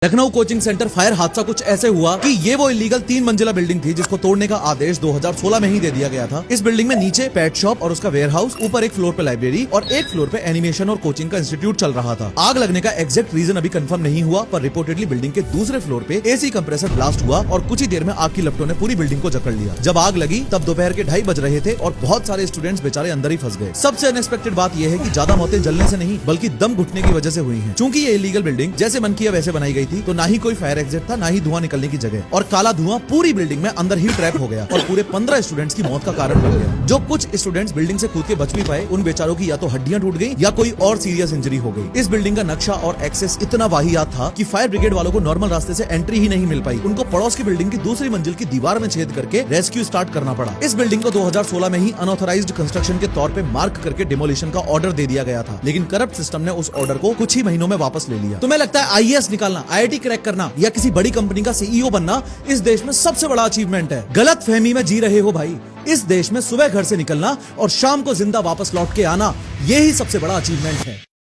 Lucknow coaching centre fire हादसा कुछ ऐसे हुआ कि ये वो इलीगल 3 मंजिला बिल्डिंग थी जिसको तोड़ने का आदेश 2016 में ही दे दिया गया था। इस बिल्डिंग में नीचे पेट शॉप और उसका वेयर हाउस, ऊपर एक फ्लोर पे लाइब्रेरी और एक फ्लोर पे एनिमेशन और कोचिंग का इंस्टीट्यूट चल रहा था। आग लगने का एग्जैक्ट रीजन अभी कंफर्म नहीं हुआ, पर रिपोर्टेडली बिल्डिंग के दूसरे फ्लोर पे एसी कंप्रेसर ब्लास्ट हुआ और कुछ ही देर में आग की लपटों ने पूरी बिल्डिंग को जकड़ लिया। जब आग लगी तब दोपहर के 2:30 बज रहे थे और बहुत सारे स्टूडेंट्स बेचारे अंदर ही फंस गए। सबसे अनएक्सपेक्टेड बात यह है कि ज्यादा मौतें जलने से नहीं बल्कि दम घुटने की वजह से हुई हैं। चूंकि ये इलीगल बिल्डिंग जैसे मन किया वैसे बनाई गई थी, तो ना ही कोई फायर एग्जिट था, ना ही धुआं निकलने की जगह, और काला धुआं पूरी बिल्डिंग में अंदर ही ट्रैप हो गया और पूरे 15 स्टूडेंट्स की मौत का कारण बन गया। जो कुछ स्टूडेंट्स बिल्डिंग से कूद के बच भी पाए, उन बेचारों की या तो हड्डियां टूट गई या कोई और सीरियस इंजरी हो गई। इस बिल्डिंग का नक्शा और एक्सेस इतना वाहियात था कि फायर ब्रिगेड वालों को नॉर्मल रास्ते से एंट्री ही नहीं मिल पाई। उनको पड़ोस की बिल्डिंग की दूसरी मंजिल की दीवार में छेद करके रेस्क्यू स्टार्ट करना पड़ा। इस बिल्डिंग को 2016 में ही अनऑथराइज्ड कंस्ट्रक्शन के तौर पे मार्क करके डिमोलिशन का ऑर्डर दे दिया गया था, लेकिन करप्ट सिस्टम ने उस ऑर्डर को कुछ ही महीनों में वापस ले लिया। तुम्हें लगता है आईएएस निकालना, आईआईटी क्रैक करना या किसी बड़ी कंपनी का सीईओ बनना इस देश में सबसे बड़ा अचीवमेंट है? गलत फहमी में जी रहे हो भाई। इस देश में सुबह घर से निकलना और शाम को जिंदा वापस लौट के आना, यही सबसे बड़ा अचीवमेंट है।